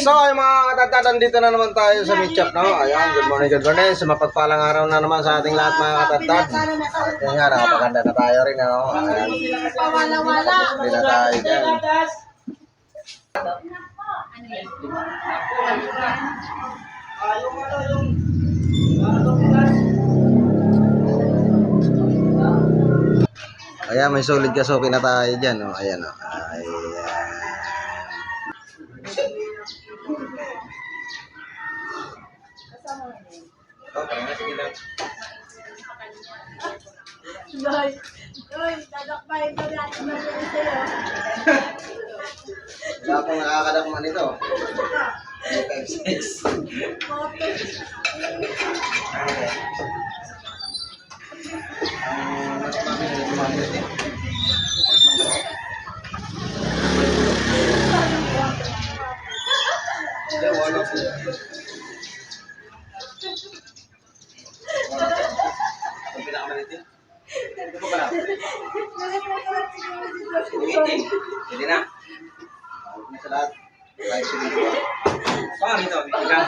So, ay mga katatadan, dito na naman tayo sa meat shop, no? Ayan, good morning, good morning. Sa mapagpalang araw na naman sa ating lahat, mga katatad. Ayan nga, nakapaganda na tayo rin, no? Ayan. Hindi na tayo dyan. Ayan, may solid kasuki na tayo dyan, no? Ayan, no? Ayan. Oh, parang sige lang. Dadakbayin pa natin na sa'yo. Wala akong nakakadakman nito. 5, 6. Ang pinakamalit yun? Ito pa pala. Hindi na. Huwag na sa lahat. Kahit sa dito. Baka rito. Hindi ka.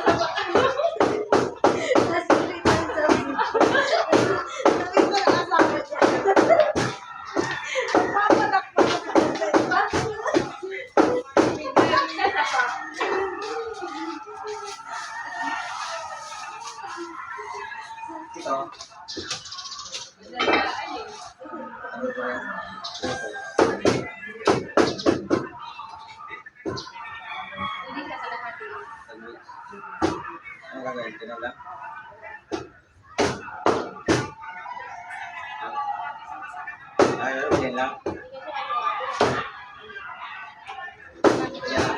Ito. Ano gagawin? Tinan lang? Ayaw, yan lang. Yan.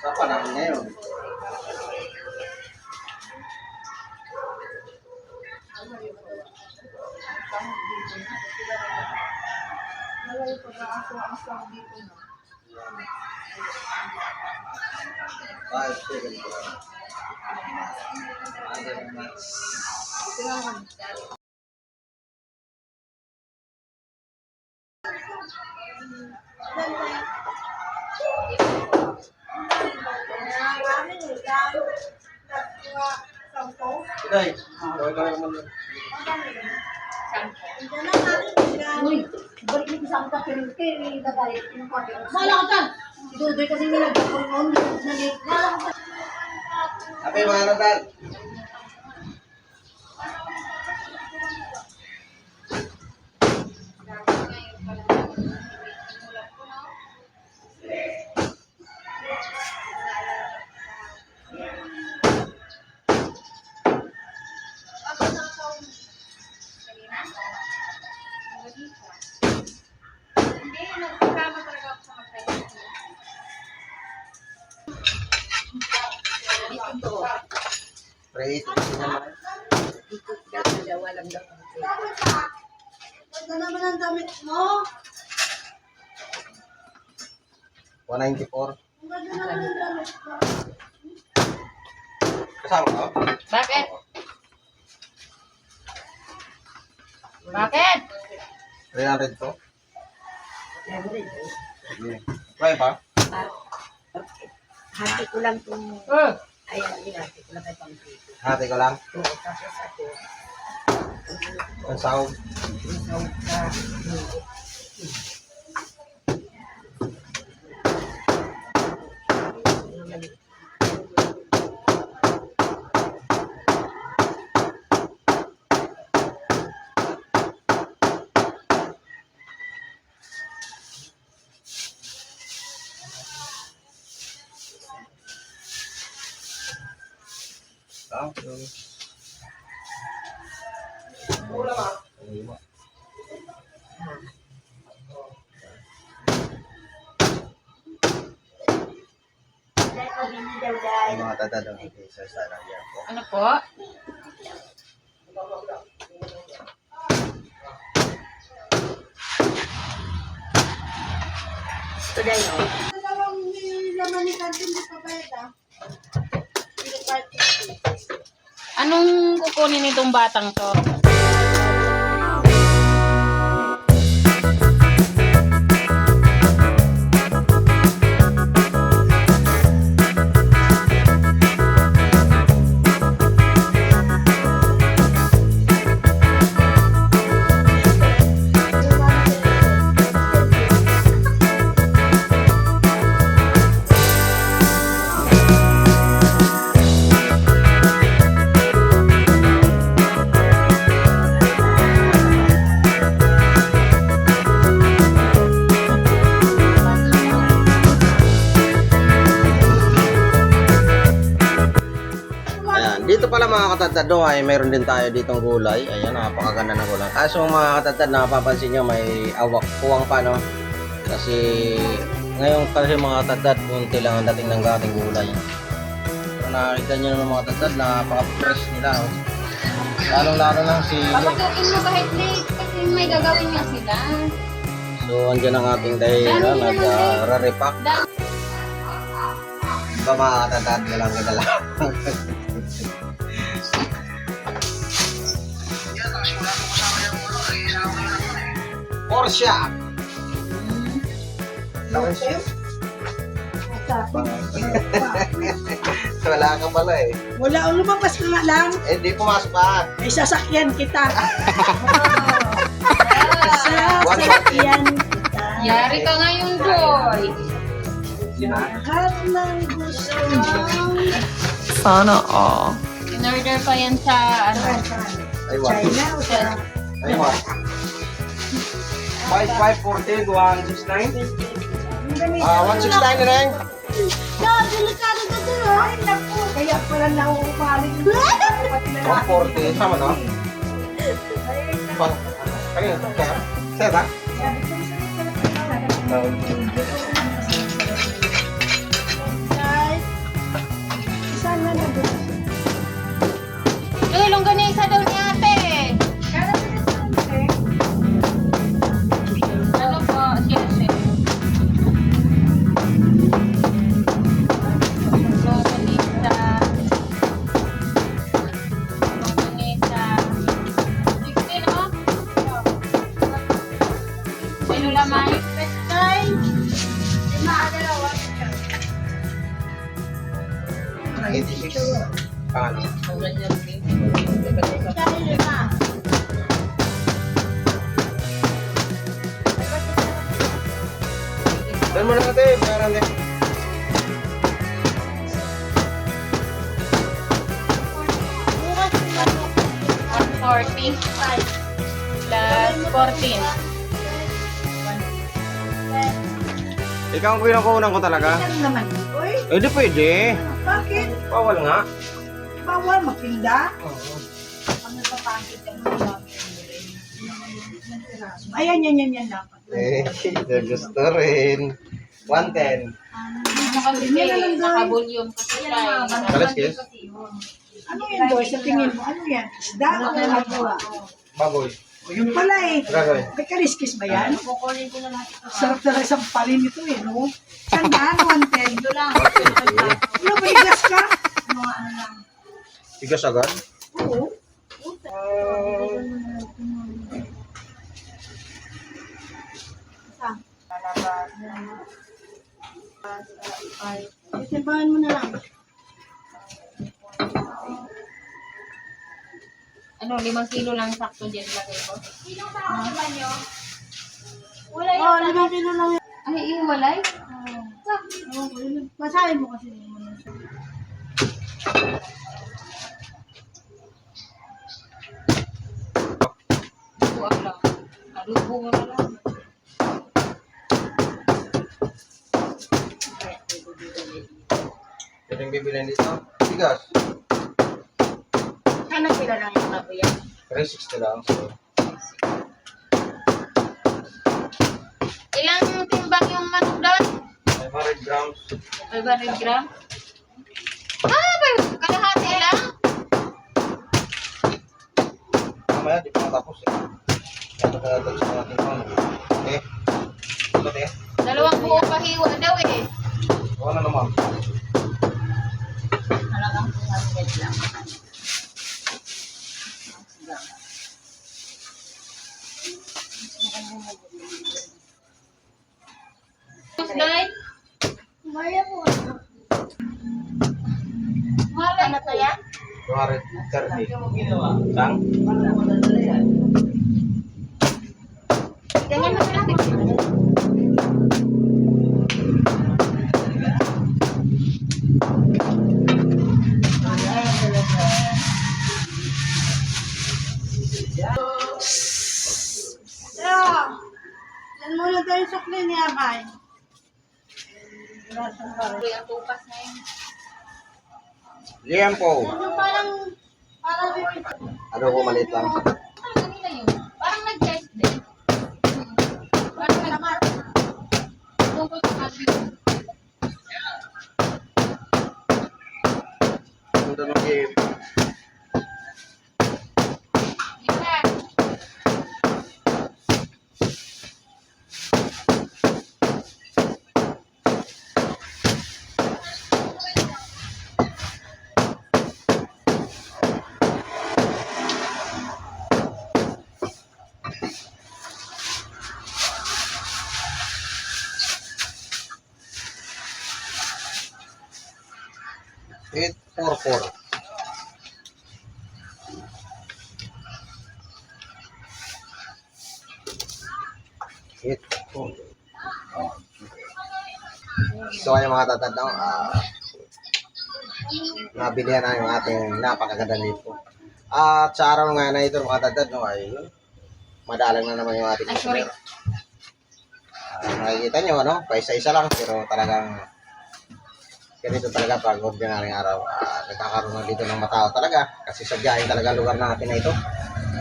Sa panahon ngayon. Five, 7. Iday, Uy, balik mo sa akin pero kay dadaya ng kote. Mala ka dyan! Idudoy kasi nila gagawin mo, hindi ko nalit. Mala ka dyan! Ape, mga natal. Pre, ito kasi naman. Ito naman ang damit mo. 194. Ito naman ang damit mo. Kasama ka? Bakit? Bakit? 300 to? Kaya pa? Hati ko lang itong, ayan, hati ko lang itong dito. Hati ko lang. Oo, tapos ako, Ang sahog. isang ka, Mga tatadang sa sana yan po. Ano po? Today, no? Dalawang laman ni Kantin di pa bayad ah. Anong kukunin itong batang to? Ayan, dito pala mga katadtad no, ay mayroon din tayo ditong gulay. Ayan, napakaganda ng gulay. Kaso mga katadtad, napapansin nyo may awak puwang pa no. Kasi ngayon kasi mga katadtad, kunti lang ang dating ng gating gulay. So nakikita nyo naman mga katadtad, napaka-fresh nila. Oh. Lalong-lalo lang si... Papatuin mo kahit late kasi may gagawin nga sila. So andyan ang ating dahilan, nag-repack. Ba mga katadtad, galang kita lang. Porsche! Porsche? Wala ka pala eh. Wala, lumabas ka nga lang. Eh, di pumasok pa. May sasakyan kita. One Sasakyan kita. Yari ka ngayon, Joy. Lahat ng gusto mo. Sana all. In-order pa yan sa ano? Ay, what? China o sa... Ay, what? 5540, 169? 169 na rin. No, delikado ka doon. Ay, naku. Kaya pala nauupaling. 140, sama no? Kanina, sir? Sir, ha? Saan na na doon? Joy, longganisa daw ni ate. Ano po? Siyempre. Longganisa. Longganisa. 16, no? Sino lamay? Pestay. Dalawa. 86. Pangalan. Dan mo na natin, bayaran din. $140 plus 14. Ikaw ang kunan ko talaga. Ano naman? Uy, Eh, di pwede. bakit? Bawal nga. Bawal magtinda? Ayan, yan dapat. Eh, gusto rin. 110. Naka-volume kasi tayo. Kalas kis? Ano yan, Doy? Sa tingin mo, ano yan? Isda o kalagawa? Baboy. O yun pala eh. Gagawin. May kaliskis ba yan? Sarap talaga sa palin nito eh, no? Sandaan, 110. Ito lang. Ano ba, igas ka? Tigas agad? Oo. Itimbangan mo na lang. Ano, 5 kilo lang sakto dyan lagay ko. Wala yan. 5 kilo lang yan. Ay, iwalay? Basahin mo kasi. Buwag lang. Alubo mo na lang. Ito yung bibilin dito. Tigas. Ano sila lang yung labo yan? 360 lang. So, Ilang timbang yung manok doon? 500 grams. 500 gram? Kalahati lang? Mamaya, di pa matapos eh. Ito kaya ito sa ating pang. Okay. Ito eh. 2 buo pahiwa daw eh. Wala naman. Halagang 200. na to yan? 230. Sang? Ganyan na lang. Yan muna tayo sukli ni Abay. Ang tupas na yun. Liempo. Yung parang Ano ko maliit lang. Parang nila yun. Parang nag-test din. Parang nag-test. Tungkol sa kasi. Punta ng liempo. Eight, 4, 4. Eight, 4. So ayun mga tatad, no? Nabilihan na yung ating napakaganda nito. At sa araw nga na ito mga tatad, no, ay madalang na naman yung ating Ay, sorry. customer. Nakikita nyo, ano? Paisa-isa lang, pero talagang ganito talaga pag ordinaryong araw. Nagkakaroon na dito ng matao talaga kasi sadyain talaga lugar natin na ito.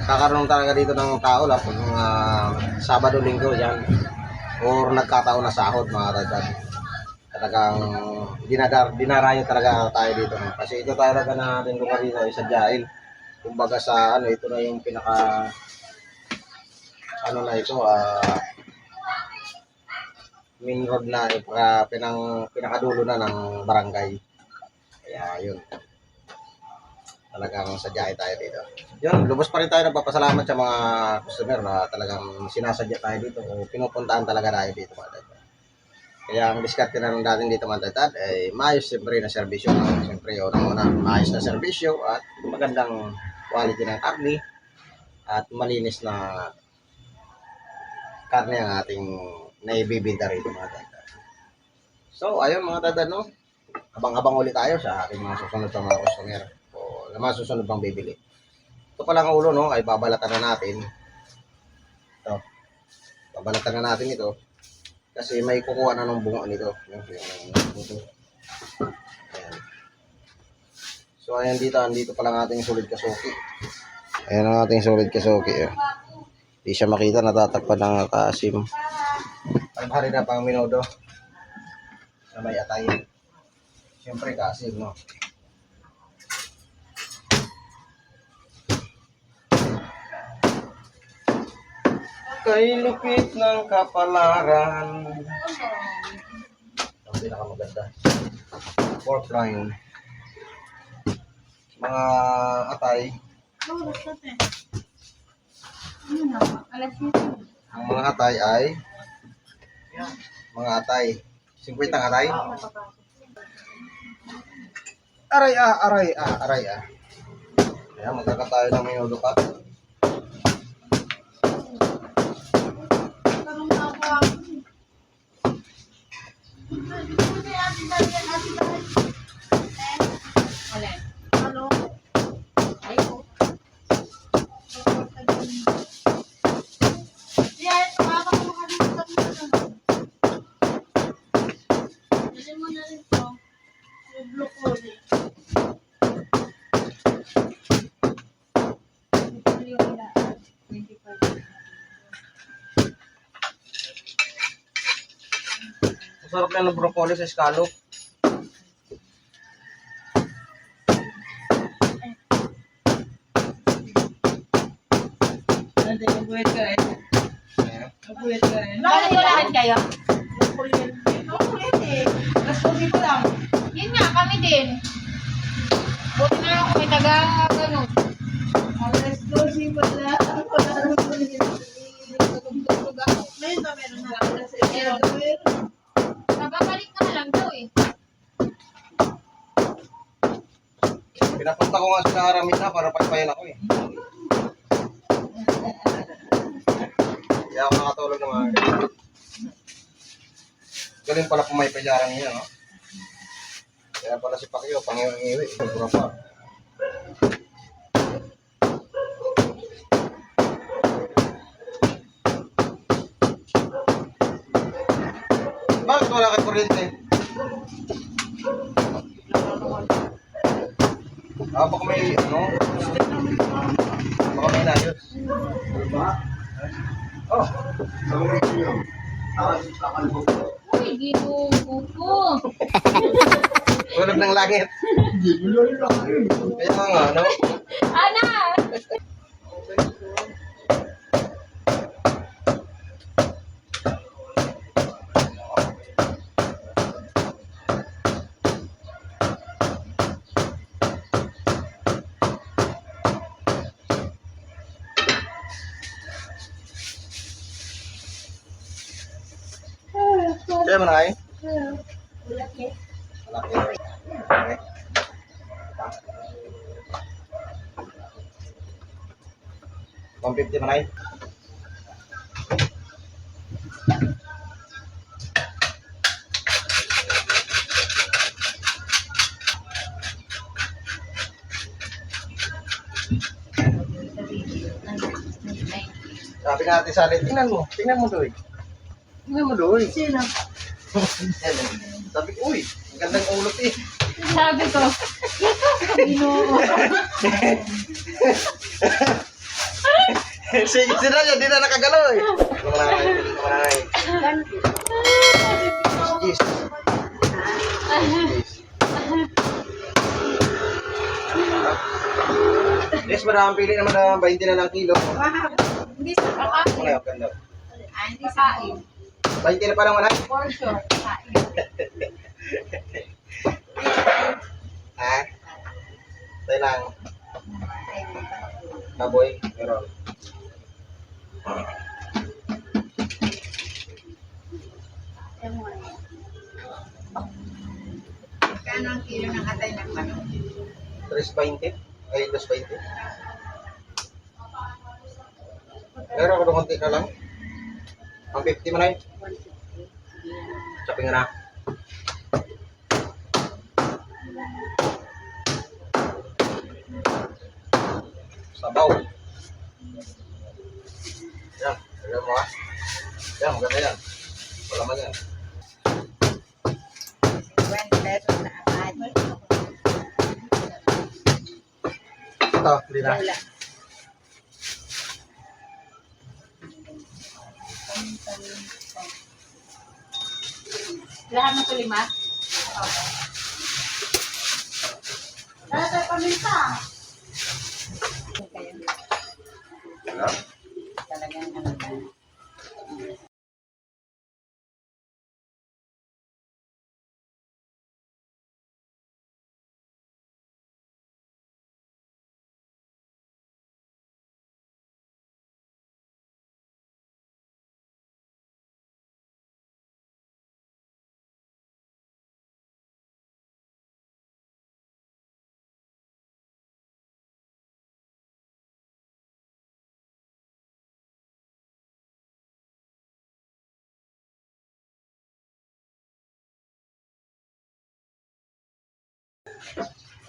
Kakaroon talaga dito ng tao lang pag mga Sabado, Linggo yan or nagkataon na sahod mga tatad. Talagang dinarayo talaga tayo dito. No? Kasi ito talaga na ating lugar dito ay sadyain. Kumbaga sa ano, ito na yung pinaka ano na ito, main road na pinakadulo na ng barangay. Kaya yun. Talagang sadyain tayo dito. Yun, lubos pa rin tayo nagpapasalamat sa mga customer na talagang sinasadya tayo dito o pinupuntahan talaga tayo dito mga tatad. Kaya ang diskarte na ng dating dito mga tatad ay maayos siyempre na serbisyo. Siyempre unang-una, maayos na serbisyo at magandang quality ng karne at malinis na karne ang ating naibibinta rito mga tatad. So, ayun mga tatad, no? Abang-abang ulit tayo sa ating mga susunod sa mga customer o na mga susunod pang bibili. Ito palang ulo, no? Ay babalatan na natin. Ito. Babalatan na natin ito. Kasi may kukuha na ng bunga nito. Ito. Ayan. So, ayan andito palang ating solid kasuki. Ayan ang ating solid kasuki. Hindi siya makita, natatakpan ng kasim. Hari na pang minudo na may atay. Siyempre kasim, no? Kay lupit ng kapalaran. Ang pinakamaganda. Pork loin. Mga atay. Alas nito. Ang mga atay ay mga atay. 50 ang atay. Aray ah. Ayan, magkaka tayo ng minuto pa. Alin? Ano? Ay, oh. Yes, makakalimutan mo na. Dali mo na rin to. Yung blue collie. Masarap na ng broccoli sa scallop. Bakit kayo? Yun nga, kami din. Buti na lang kung may taga ganun. Meron na. Nababalik ka na lang daw eh. Pinapunta ko nga sa Aramid na para pagpayan ako eh. Kaya ako nakatulog na mga galing pala pumaypayaran niya, no? Kaya pala si Pacquiao, pangiwi-iwi. Pura pa. Bakit wala kay kuryente? Baka may, ano? Baka may inayos. Oh. Uy, ginugo ko. Tulog ng langit. Kaya nga, ano? Ana! Kaya mo na kayo? Malaki. Malaki. Okay. 150 man ay. Sabi natin sa alit, tingnan mo doy. Tingnan mo doy. Sino? Sabi ko, uy, ang gandang ulot eh. Sabi ko, ginugo. Sige sila niya, di na nakagalaw eh. Kumaray. Yes. Yes, maraming pili naman na 20 na lang kilo. Hindi sa kakain. Ano yung ganda? Hindi sa kain. 20 na parang wala. For sure, kain. Ha? Tayo lang. Baboy, meron. Kano ang kilo ng atay ng manok? 3.20? Ay, 2.20. Meron ko konti ka lang. Ang 50 man ay. Chopin na. Sabaw. Yan, lagyan mo ha. Yan, maganda yan. Wala man yan. 20 pesos na atay. Ito, hindi na. Wala. Lahat ng tulima? Wala tayo paminta. Wala. Talagang ano.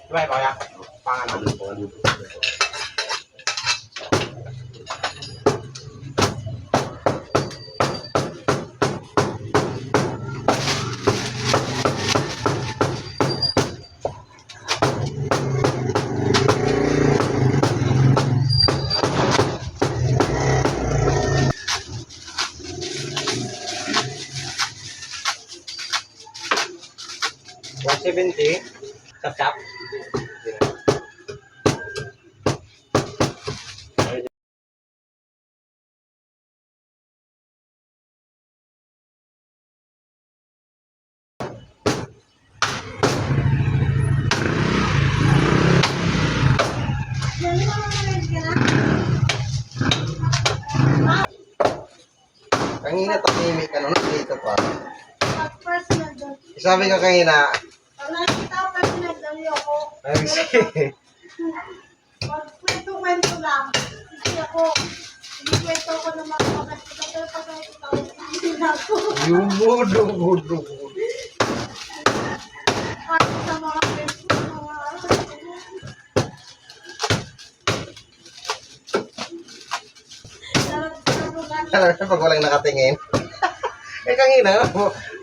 Diba, kaya? Pangalan. $170. Tap-tap. Kanina tahimik ka nung dito pa. Personal doon. Sabi ko kanina, Pag nakita ko personal doon, ako. ay sige. lang. Hindi ako. Hindi kwento ko ng mga kapatid ko. Pero pag ikaw, hindi na ako. Yung budo. Kahit sa mga friends ko, Alam mo, pag walang nakatingin. Eh, kangina,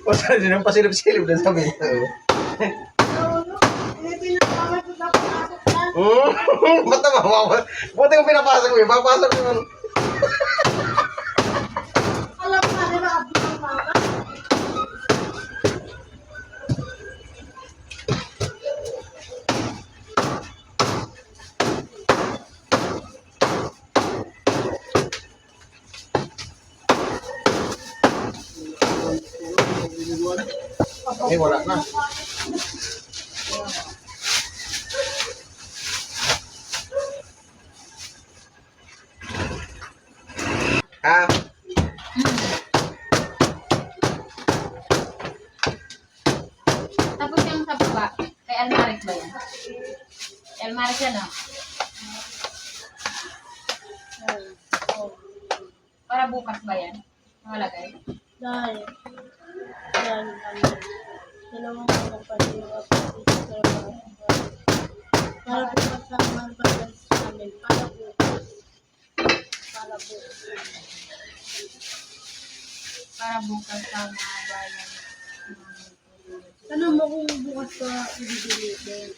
o sa din ang pasilip-silip na sabi niya. Hindi pinapawag ko na pasok na. Ba't naman, buti kong pinapasok mo yun, papasok mo yun. Alam ko na nila, abis ang mga. Eh, wala na. Ah, Tapos yung sa baba, kay Almaris ba yan? Kay Almaris yan, no? Para bukas ba yan? Nakalagay? Dahil, dalawang kapatid yung kapatid ko. Para po kasama ba sa amin? Para po. Para bukas sa mga bayan. Ano mo kung bukas ka i-deliver?